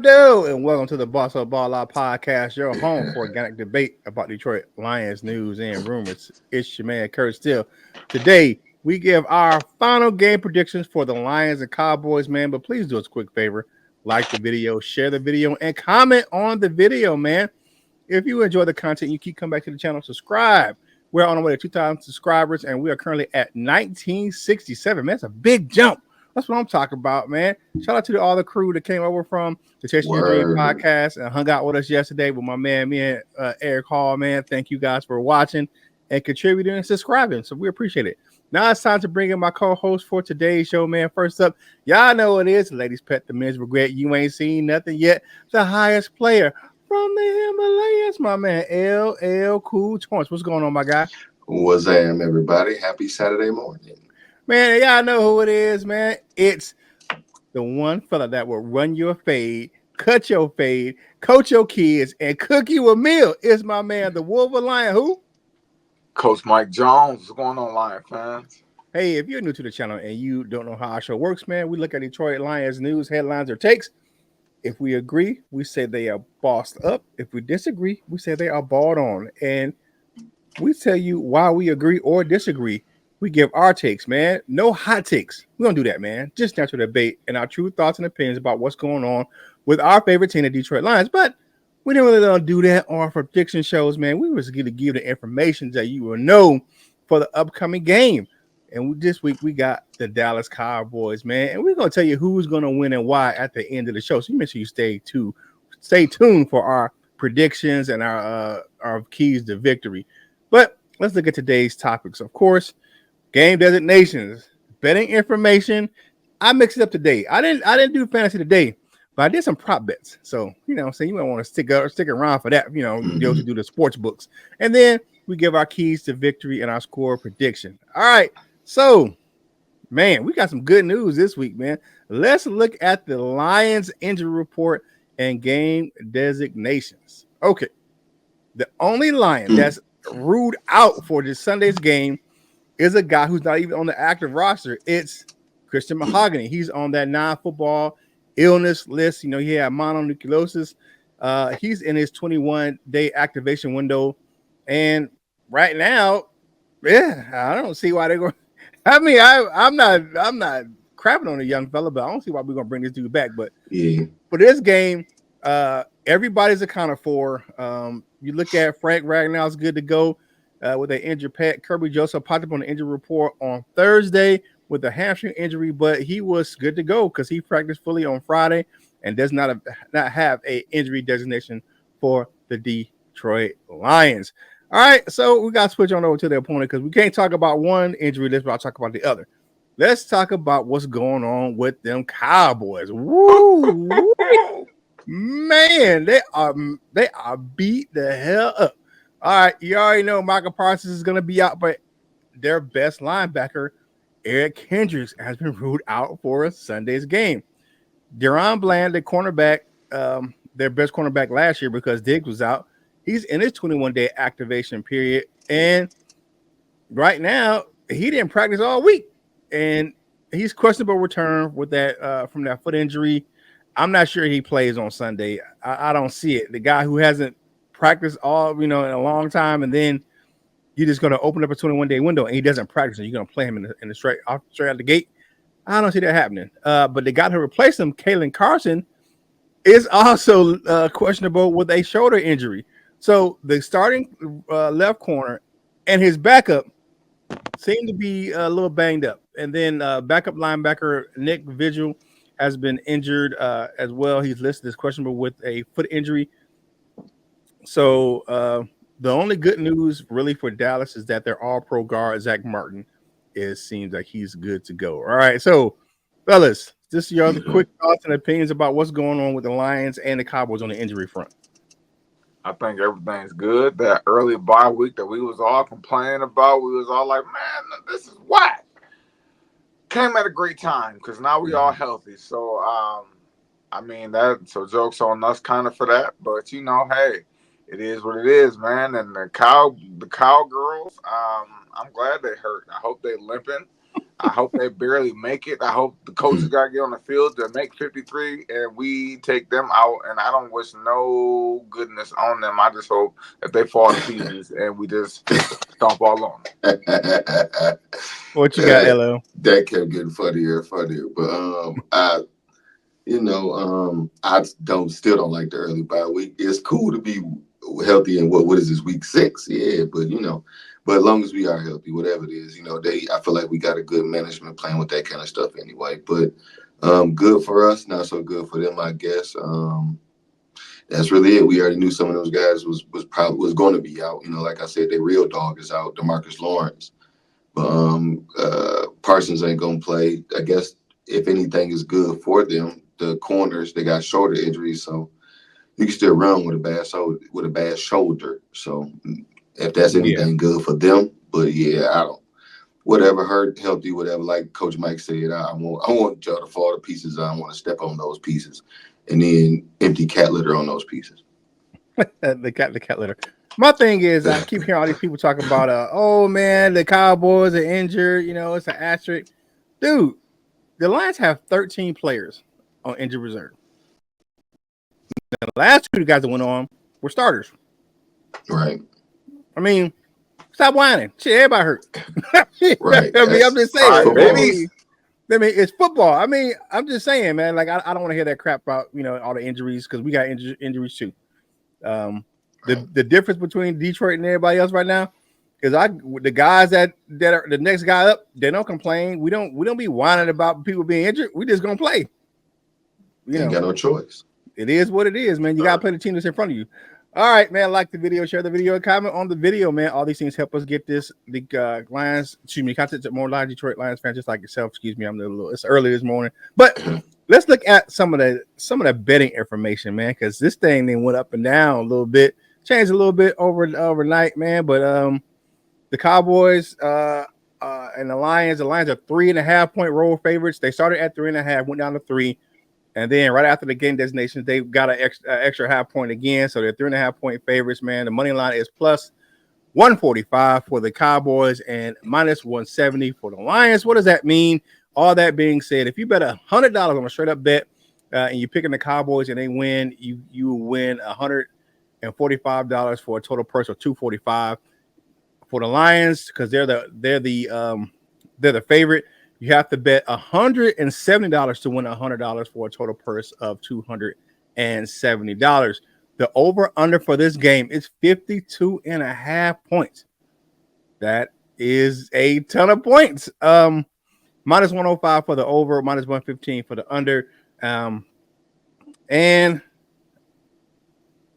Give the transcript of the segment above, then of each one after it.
up, dude? And welcome to the Boss of Ball Out podcast, your home for organic debate about Detroit Lions news and rumors. It's your man, Kurt Steele. Today, we give our final game predictions for the Lions and Cowboys, man. But please do us a quick favor. Like the video, share the video, and comment on the video, man. If you enjoy the content, you keep coming back to the channel, subscribe. We're on our way to 2,000 subscribers, and we are currently at 1967. Man, that's a big jump. That's what I'm talking about, man. Shout out to all the crew that came over from the Chasing Your Dream podcast and hung out with us yesterday with my man, me and Eric Hall, man. Thank you guys for watching and contributing and subscribing. So we appreciate it. Now it's time to bring in my co-host for today's show, man. First up, y'all know what it is. Ladies pet the men's regret. You ain't seen nothing yet. The highest player from the Himalayas, my man, LL Cool Torrance. What's going on, my guy? What's up, everybody? Happy Saturday morning. Man, y'all know who it is, man. It's the one fella that will run your fade, cut your fade, coach your kids, and cook you a meal. It's my man, the Wolf of Lion. Who? Coach Mike Jones. What's going on, Lion fans? Hey, if you're new to the channel and you don't know how our show works, man, we look at Detroit Lions news, headlines, or takes. If we agree, we say they are bossed up. If we disagree, we say they are balled on. And we tell you why we agree or disagree. We give our takes, man. No hot takes. We don't do that, man. Just natural debate and our true thoughts and opinions about what's going on with our favorite team, the Detroit Lions. But we didn't really do that on our prediction shows, man. We was going to give the information that you will know for the upcoming game. And this week we got the Dallas Cowboys, man. And we're going to tell you who's going to win and why at the end of the show. So you make sure you stay tuned for our predictions and our keys to victory. But let's look at today's topics. Of course, game designations, betting information. I mixed it up today. I didn't do fantasy today, but I did some prop bets. So, you know, so you might want to stick around for that, you know, those who do the sports books. And then we give our keys to victory and our score prediction. All right. So, man, we got some good news this week, man. Let's look at the Lions injury report and game designations. Okay. The only Lion that's ruled out for this Sunday's game is a guy who's not even on the active roster. It's Christian Mahogany. He's on that non-football illness list. You know, he had mononucleosis. He's in his 21-day activation window. And right now, yeah, I don't see why they're going. I mean, I'm not crapping on the young fella, but I don't see why we're going to bring this dude back. But for this game, everybody's accounted for. You look at Frank Ragnall's good to go. With an injured pet. Kirby Joseph popped up on the injury report on Thursday with a hamstring injury, but he was good to go because he practiced fully on Friday and does not have a injury designation for the Detroit Lions. All right, so we got to switch on over to the opponent because we can't talk about one injury list, but I'll talk about the other. Let's talk about what's going on with them Cowboys. Woo! Man, they are beat the hell up. All right, you already know Michael Parsons is going to be out, but their best linebacker, Eric Hendricks, has been ruled out for Sunday's game. Deron Bland, the cornerback, their best cornerback last year because Diggs was out, he's in his 21-day activation period, and right now he didn't practice all week, and he's questionable return with that from that foot injury. I'm not sure he plays on Sunday. I don't see it. The guy who hasn't practice all, in a long time, and then you're just going to open up a 21-day window and he doesn't practice, and you're going to play him in the straight out the gate. I don't see that happening. But the guy who replaced him, Kalen Carson, is also questionable with a shoulder injury. So the starting left corner and his backup seem to be a little banged up. And then backup linebacker Nick Vigil has been injured as well. He's listed as questionable with a foot injury. So the only good news really for Dallas is that their all-pro guard, Zach Martin, seems like he's good to go. All right, so fellas, just your quick thoughts and opinions about what's going on with the Lions and the Cowboys on the injury front. I think everything's good. That early bye week that we was all complaining about, we was all like, man, this is whack. Came at a great time because now we all healthy. So, I mean, so joke's on us kind of for that. But, hey, it is what it is, man. And the cowgirls, I'm glad they hurt. I hope they limping. I hope they barely make it. I hope the coaches got to get on the field to make 53 and we take them out. And I don't wish no goodness on them. I just hope that they fall to pieces and we just stomp all on them. What you got, LL? That kept getting funnier and funnier. But I still don't like the early bye week. It's cool to be healthy in what is this, week 6? Yeah, but as long as we are healthy, whatever it is, I feel like we got a good management plan with that kind of stuff anyway. But good for us, not so good for them, I guess. That's really it. We already knew some of those guys was going to be out. Like I said, their real dog is out, DeMarcus Lawrence. But Parsons ain't gonna play. I guess if anything is good for them, the corners, they got shoulder injuries, so you can still run with a bad shoulder. So if that's anything good for them, but yeah, I don't. Whatever, hurt, healthy, whatever. Like Coach Mike said, I want y'all to fall to pieces. I want to step on those pieces, and then empty cat litter on those pieces. the cat litter. My thing is, I keep hearing all these people talking about, oh man, the Cowboys are injured. It's an asterisk. Dude, the Lions have 13 players on injured reserve. The last two guys that went on were starters. Right. I mean, stop whining. Shit, everybody hurt. Right. I'm just saying. Right, baby. It's football. I'm just saying, man. Like, I don't want to hear that crap about all the injuries because we got injuries too. The difference between Detroit and everybody else right now is the guys that are the next guy up, they don't complain. We don't be whining about people being injured. We just gonna play. Ain't got no choice. It is what it is, man. You gotta play the team that's in front of you. All right, man. Like the video, share the video, comment on the video, man. All these things help us get the Lions. Excuse me, content to more Lions, Detroit Lions fans just like yourself. Excuse me, it's early this morning, but let's look at some of the betting information, man, because this thing then went up and down a little bit, changed a little bit overnight, man. But the Cowboys and the Lions are 3.5 point road favorites. They started at 3.5, went down to 3. And then right after the game designations, they got an extra half point again. So they're 3.5 point favorites, man. The money line is plus 145 for the Cowboys and minus 170 for the Lions. What does that mean? All that being said, if you bet $100 on a straight up bet and you're picking the Cowboys and they win, you will win $145 for a total purse of $245. For the Lions, because they're the favorite, you have to bet $170 to win $100 for a total purse of $270. The over-under for this game is 52.5 points. That is a ton of points. Minus 105 for the over, minus 115 for the under. And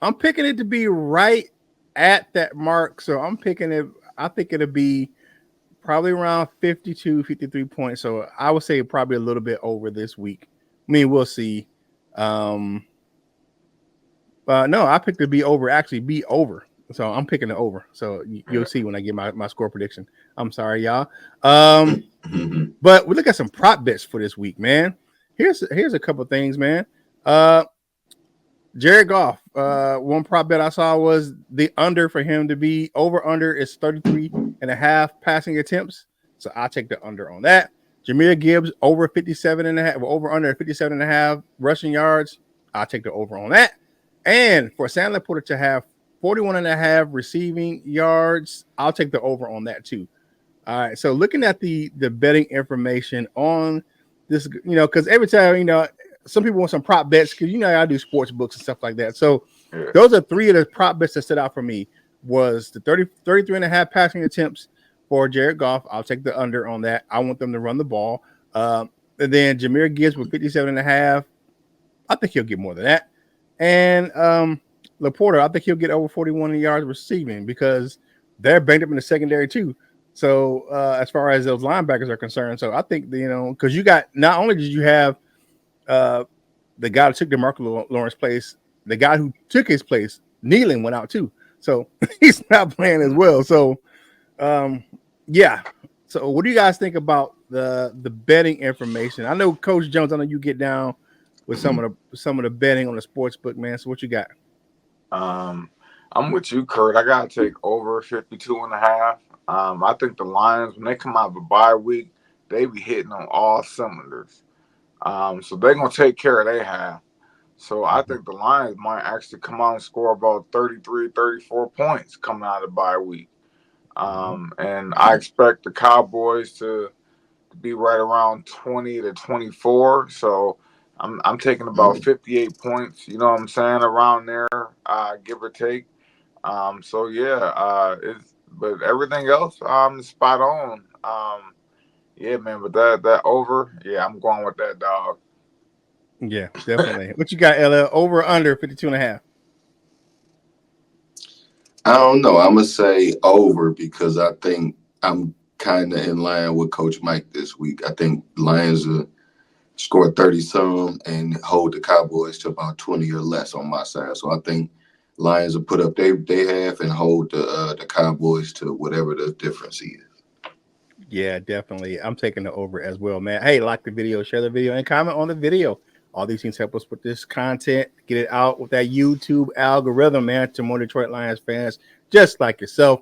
I'm picking it to be right at that mark. So I'm picking it. I think it'll be probably around 52, 53 points. So I would say probably a little bit over this week. I mean, we'll see. No, I picked it to be over. So I'm picking it over. So you'll see when I get my score prediction. I'm sorry, y'all. But we look at some prop bets for this week, man. Here's a couple things, man. Jared Goff, one prop bet I saw was the under for him to be over under is 33.5 passing attempts. So I'll take the under on that. Jahmyr Gibbs over 57.5, over under 57.5 rushing yards. I'll take the over on that. And for Sam Laporta to have 41.5 receiving yards, I'll take the over on that too. All right. So looking at the betting information on this, because every time, some people want some prop bets because I do sports books and stuff like that. So those are three of the prop bets that stood out for me. Was the 33.5 passing attempts for Jared Goff. I'll take the under on that. I want them to run the ball. And then Jahmyr Gibbs with 57.5. I think he'll get more than that. And Laporta, I think he'll get over 41 yards receiving because they're banged up in the secondary too. So as far as those linebackers are concerned, so I think because you got not only did you have the guy that took DeMarcus Lawrence's place, the guy who took his place, Nealon, went out too. So he's not playing as well. So yeah. So what do you guys think about the betting information? I know Coach Jones, I know you get down with some of the betting on the sports book, man. So what you got? I'm with you, Kurt. I gotta take over 52.5. I think the Lions, when they come out of a bye week, they be hitting on all cylinders. So they're gonna take care of their half. So I think the Lions might actually come out and score about 33, 34 points coming out of the bye week. And I expect the Cowboys to be right around 20 to 24. So I'm taking about Mm. 58 points. You know what I'm saying, around there, give or take. So yeah, it's but everything else spot on. Yeah, man. But that over, yeah, I'm going with that dog. Yeah, definitely. What you got, LL? Over or under 52 and a half? I don't know. I'm gonna say over because I think I'm kind of in line with Coach Mike this week. I think Lions will score 30 some and hold the Cowboys to about 20 or less on my side. So I think Lions will put up they half and hold the Cowboys to whatever the difference is. Yeah, definitely. I'm taking the over as well, man. Hey, like the video, share the video, and comment on the video. All these things help us with this content, get it out with that YouTube algorithm, man, to more Detroit Lions fans just like yourself.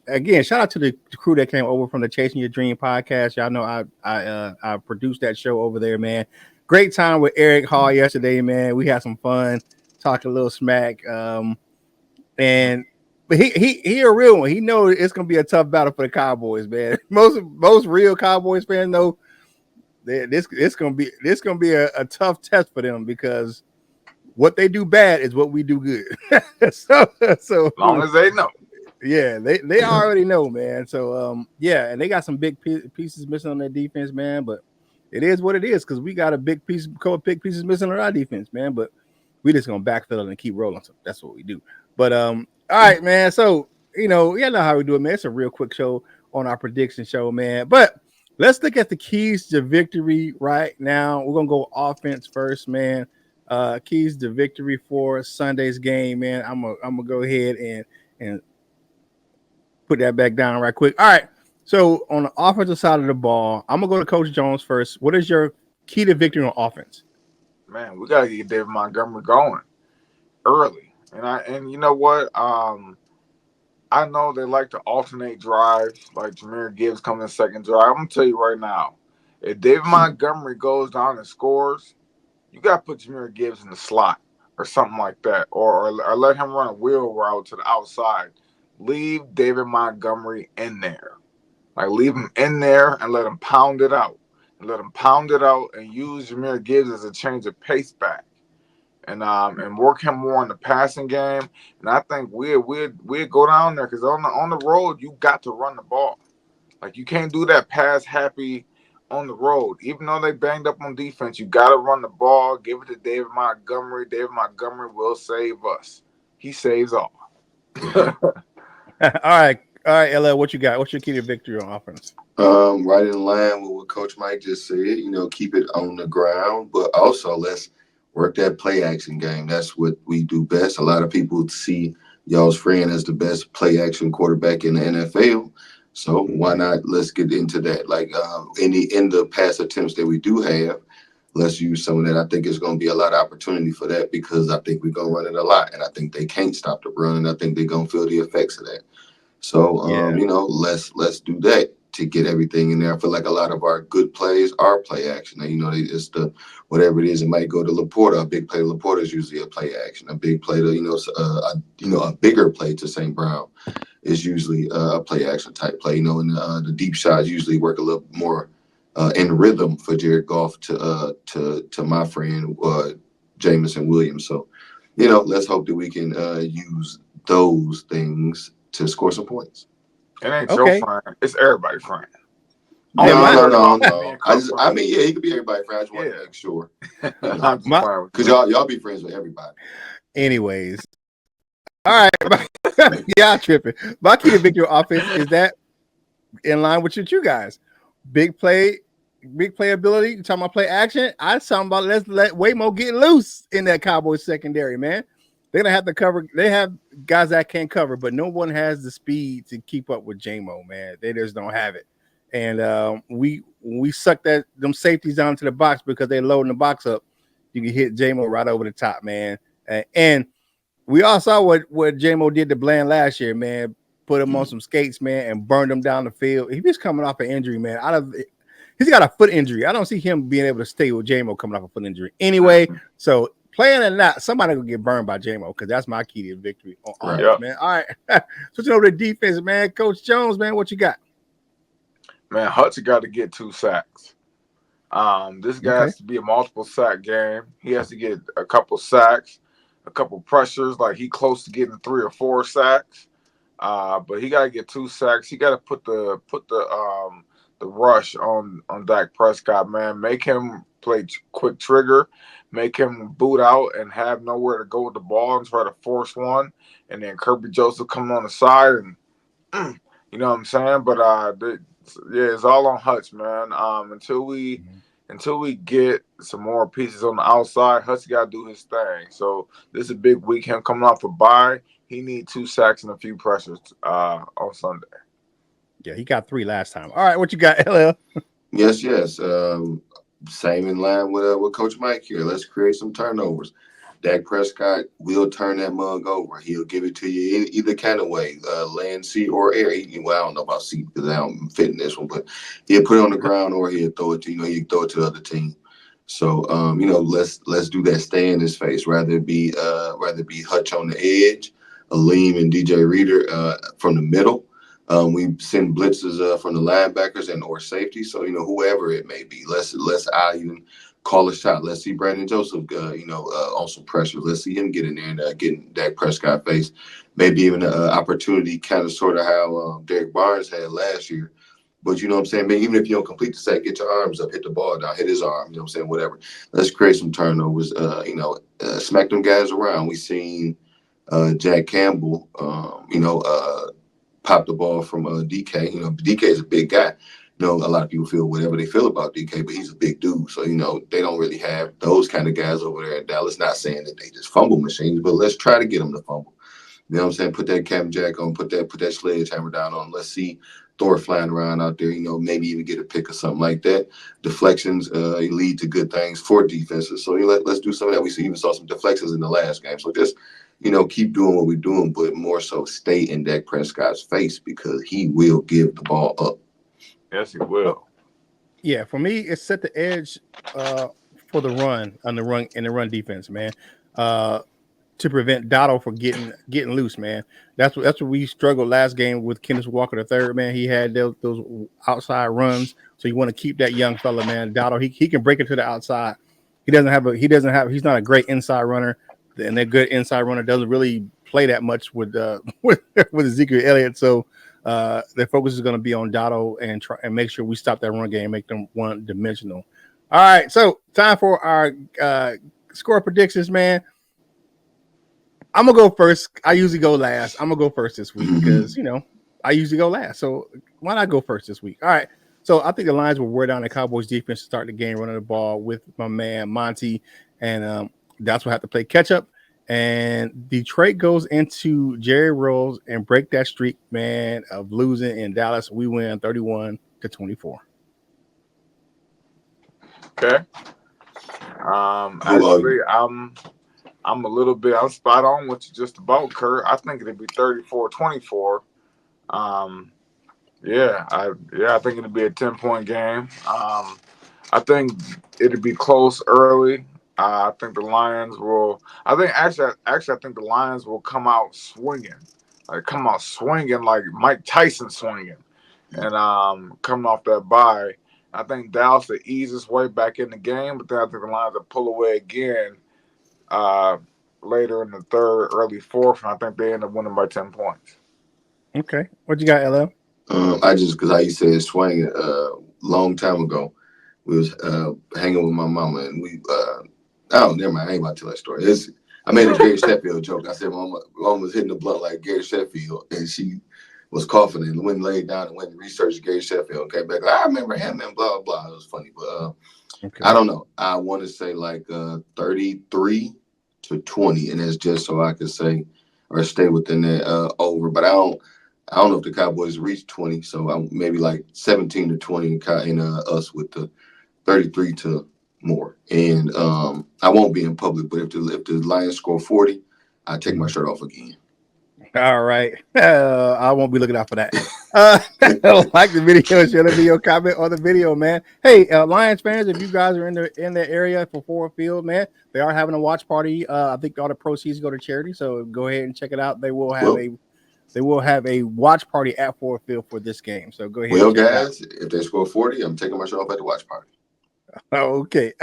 Again, shout out to the crew that came over from the Chasing Your Dream podcast. Y'all know I produced that show over there, man. Great time with Eric Hall yesterday, man. We had some fun, talked a little smack. And but he a real one. He knows it's gonna be a tough battle for the Cowboys, man. Most real Cowboys fans know that this gonna be a tough test for them because what they do bad is what we do good. So As long as they know. yeah, they already know, man. So yeah, and they got some big pieces missing on their defense, man. But it is what it is because we got a couple big pieces missing on our defense, man. But we just gonna backfill it and keep rolling. So that's what we do. But all right, man. So you know how we do it, man. It's a real quick show on our prediction show, man. But let's look at the keys to victory right now. We're gonna go offense first, man. Keys to victory for Sunday's game, man. I'm gonna go ahead and put that back down right quick. All right. So on the offensive side of the ball, I'm gonna go to Coach Jones first. What is your key to victory on offense? Man, we gotta get David Montgomery going early. And you know what? I know they like to alternate drives, like Jameer Gibbs coming in second drive. I'm gonna tell you right now, if David Montgomery goes down and scores, you gotta put Jameer Gibbs in the slot or something like that, or let him run a wheel route to the outside. Leave David Montgomery in there. Like leave him in there and let him pound it out. And let him pound it out and use Jameer Gibbs as a change of pace back. And work him more in the passing game. And I think we'll go down there because on the road you got to run the ball. Like you can't do that pass happy on the road. Even though they banged up on defense, you got to run the ball. Give it to David Montgomery. David Montgomery will save us. He saves all. All right, LL. What you got? What's your key to victory on offense? Right in line with what Coach Mike just said, keep it on the ground, but also let's work that play action game. That's what we do best. A lot of people see y'all's friend as the best play action quarterback in the NFL. So why not? Let's get into that. Like in the pass attempts that we do have, let's use some of that. I think it's going to be a lot of opportunity for that because I think we're going to run it a lot, and I think they can't stop the run, and I think they're going to feel the effects of that. So, Yeah. let's do that to get everything in there. I feel like a lot of our good plays are play action. And, it's the whatever it is. It might go to Laporta. A big play to Laporta is usually a play action. A big play to a bigger play to St. Brown is usually a play action type play. And the deep shots usually work a little more in rhythm for Jared Goff to my friend Jamison Williams. So, let's hope that we can use those things to score some points. It ain't your Okay. friend. It's everybody's friend. Yeah, Only my Jared Goff and me No. and Cook friends. Yeah, he could be everybody's friend. I just want to Yeah. make sure, I'm just my playing with because you. y'all be friends with everybody. anyways. All right. Yeah, tripping. My key to victory on offense is that in line with you guys. Big play, big playability. You talking about play action? I was talking about let's let Waymo get loose in that Cowboys secondary, man. They're gonna have to cover. They have guys that can't cover, but no one has the speed to keep up with JMO, man. They just don't have it. And we suck them safeties down to the box because they loading the box up. You can hit JMO right over the top, man. And we all saw what JMO did to Bland last year, man. Put him on some skates, man, and burned him down the field. He was coming off an injury, man. he's got a foot injury. I don't see him being able to stay with JMO coming off a foot injury anyway. So playing or not, somebody gonna get burned by JMO because that's my key to victory on Right. offense, man. All right, switching over to defense, man. Coach Jones, man, what you got? Man, Hudson got to get 2 sacks. This guy Okay. has to be a multiple sack game. He has to get a couple sacks, a couple pressures. Like he close to getting 3 or 4 sacks. But he got to get 2 sacks. He got to put the rush on Dak Prescott. Man, make him play quick trigger, make him boot out and have nowhere to go with the ball and try to force one. And then Kirby Joseph coming on the side and you know what I'm saying. But yeah, it's all on Hutch, man. Until we get some more pieces on the outside, Hutch got to do his thing. So this is a big week. Him coming off a bye, he need 2 sacks and a few pressures on Sunday. Yeah, he got 3 last time. All right, what you got, LL? Yes. Same in line with Coach Mike here. Let's create some turnovers. Dak Prescott will turn that mug over. He'll give it to you either kind of way, land, sea, or air. Well, I don't know about sea because I don't fit in this one, but he'll put it on the ground or he'll throw it to he'll throw it to the other team. So let's do that. Stay in his face. Rather be Hutch on the edge, Aleem and DJ Reader from the middle. We send blitzes from the linebackers and or safety. So whoever it may be, let's even call a shot. Let's see Brandon Joseph, on some pressure. Let's see him get in there and get in Dak Prescott face. Maybe even an opportunity, kind of sort of how Derek Barnes had last year. But you know what I'm saying? Man, even if you don't complete the sack, get your arms up, hit the ball down, hit his arm. You know what I'm saying? Whatever. Let's create some turnovers. Smack them guys around. We seen Jack Campbell, pop the ball from DK. DK is a big guy. A lot of people feel whatever they feel about DK, but he's a big dude. So, they don't really have those kind of guys over there in Dallas. Not saying that they just fumble machines, but let's try to get them to fumble. You know what I'm saying? Put that Captain Jack on, put that sledgehammer down on. Let's see Thor flying around out there, maybe even get a pick or something like that. Deflections lead to good things for defenses. So let's do some of that. We even saw some deflections in the last game. So just, keep doing what we're doing, but more so stay in Dak Prescott's face because he will give the ball up. Yes, he Well, will. yeah, for me, it's set the edge for the run on the run in the run defense, man. To prevent Dotto from getting loose, man. That's what we struggled last game with Kenneth Walker the third, man. He had those outside runs, so you want to keep that young fella, man. Dotto, he can break it to the outside. He's not a great inside runner, and that good inside runner doesn't really play that much with with Ezekiel Elliott. So their focus is going to be on Dotto and try and make sure we stop that run game, make them one dimensional. All right, so time for our score predictions, man. I'm gonna go first. I usually go last. I'm gonna go first this week because I usually go last. So why not go first this week? All right. So I think the Lions will wear down the Cowboys defense to start the game, running the ball with my man Monty, and that's what I have to play catch up. And Detroit goes into Jerry Rose and break that streak, man, of losing in Dallas. We win 31-24. Okay. Who are you? Actually, I'm spot on with you just about, Kurt. I think it'd be 34-24. Um, I think it'd be a 10-point game. I think it'd be close early. I think the Lions will. I think the Lions will come out swinging, like Mike Tyson swinging, and coming off that bye. I think Dallas the easiest way back in the game, but then I think the Lions will pull away again uh, later in the third, early fourth, and I think they end up winning by 10 points. Okay. What you got, LL? I just because I used to say swing long time ago. We was hanging with my mama and we oh never mind, I ain't about to tell that story. I made a Gary Sheffield joke. I said mama was hitting the blunt like Gary Sheffield and she was coughing and went and laid down and went and researched Gary Sheffield and came back like, I remember him and blah blah. It was funny. But I Okay. don't know. I want to say like 33-20, and that's just so I could say or stay within that over. But I don't know if the Cowboys reach 20, so maybe like 17-20 and us with the 33 to more. And I won't be in public, but if the Lions score 40, I take my shirt off again. All right. I won't be looking out for that. Like the video, share the video, comment on the video, man. Hey, Lions fans, if you guys are in the area for Ford Field, man, they are having a watch party. I think all the proceeds go to charity, so go ahead and check it out. Well, They will have a watch party at Ford Field for this game. So go ahead and well, check it out. guys, if they score 40, I'm taking my show off at the watch party. Oh, okay.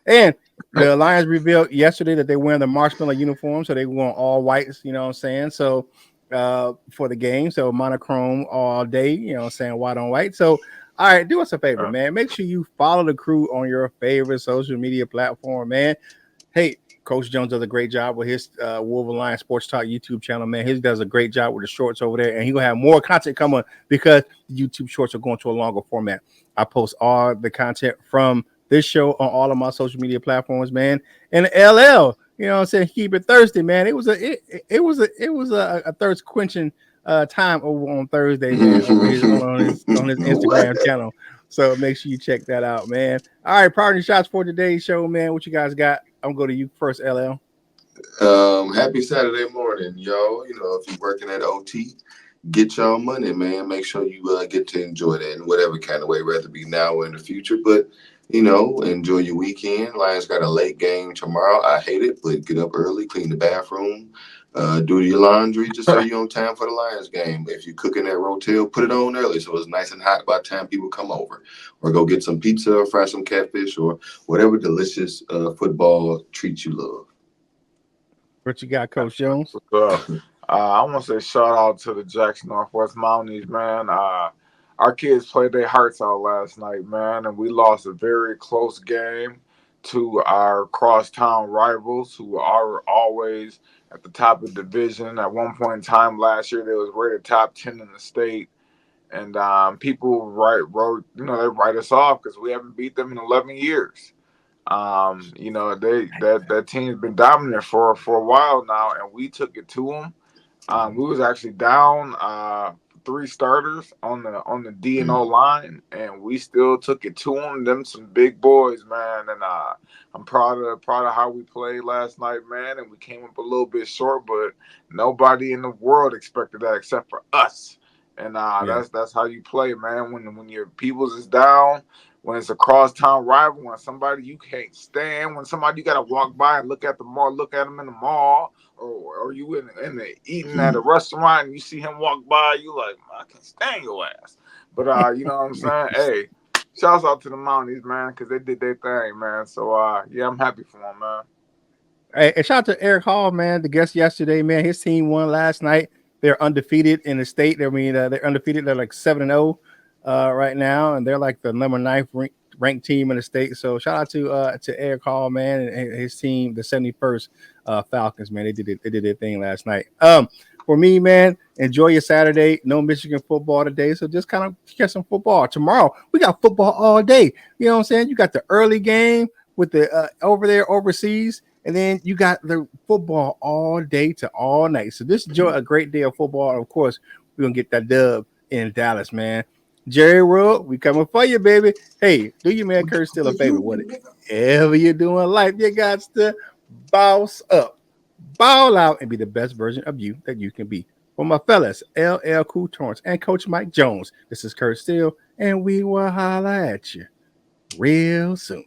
And the Lions revealed yesterday that they're wearing the marshmallow uniform, so they going all whites. You know what I'm saying? So, for the game, so monochrome all day. You know what I'm saying? White on white. So, all right, do us a favor, man. Make sure you follow the crew on your favorite social media platform, man. Hey, Coach Jones does a great job with his Wolverine Sports Talk YouTube channel, man. He does a great job with the shorts over there, and he's gonna have more content coming because the YouTube shorts are going to a longer format. I post all the content from this show on all of my social media platforms, man. And LL, you know what I'm saying? Keep it thirsty, man. It was a thirst quenching time over on Thursday, man, over on his What? Instagram channel. So make sure you check that out, man. All right, parting shots for today's show, man. What you guys got? I'm gonna go to you first, LL. Happy Saturday morning, y'all. You know, if you're working at OT, get y'all money, man. Make sure you get to enjoy that in whatever kind of way, whether it be now or in the future. But you know, enjoy your weekend. Lions got a late game tomorrow. I hate it, but get up early, clean the bathroom, do your laundry, just so you're on time for the Lions game. If you're cooking at Rotel, put it on early so it's nice and hot by the time people come over. Or go get some pizza, or fry some catfish, or whatever delicious football treat you love. What you got, Coach Jones? I want to say shout out to the Jackson Northwest Mounties, man. Our kids played their hearts out last night, man, and we lost a very close game to our crosstown rivals, who are always at the top of the division. At one point in time last year, they was rated top 10 in the state, and people they write us off because we haven't beat them in 11 years. That team's been dominant for a while now, and we took it to them. We was actually down three starters on the D and O line, and we still took it to them. Them some big boys, man, and I'm proud of how we played last night, man. And we came up a little bit short, but nobody in the world expected that except for us. And Yeah. that's how you play, man. When your peoples is down, when it's a crosstown rival, when somebody you can't stand, when somebody you gotta walk by and look at the mall, look at them in the mall, or you in the eating at a restaurant and you see him walk by, you like, I can't stand your ass. But you know what I'm saying? Hey, shouts out to the Mounties, man, because they did their thing, man. So yeah, I'm happy for them, man. Hey, and shout out to Eric Hall, man. The guest yesterday, man. His team won last night. They're undefeated in the state. I mean, they're undefeated. They're like 7-0 right now, and they're like the number 9th ranked team in the state. So shout out to Eric Hall, man, and his team, the 71st Falcons, man. They did it. They did their thing last night. For me, man, enjoy your Saturday. No Michigan football today, so just kind of catch some football. Tomorrow we got football all day. You know what I'm saying? You got the early game with the over there overseas. And then you got the football all day to all night. So this enjoy a great day of football. And of course, we're gonna get that dub in Dallas, man. Jerry World, we coming for you, baby. Hey, do your man Kurt still a favor? Whatever you're doing in life, you got to boss up, ball out, and be the best version of you that you can be. For my fellas, LL Cool Torrance and Coach Mike Jones, this is Kurt Steele, and we will holla at you real soon.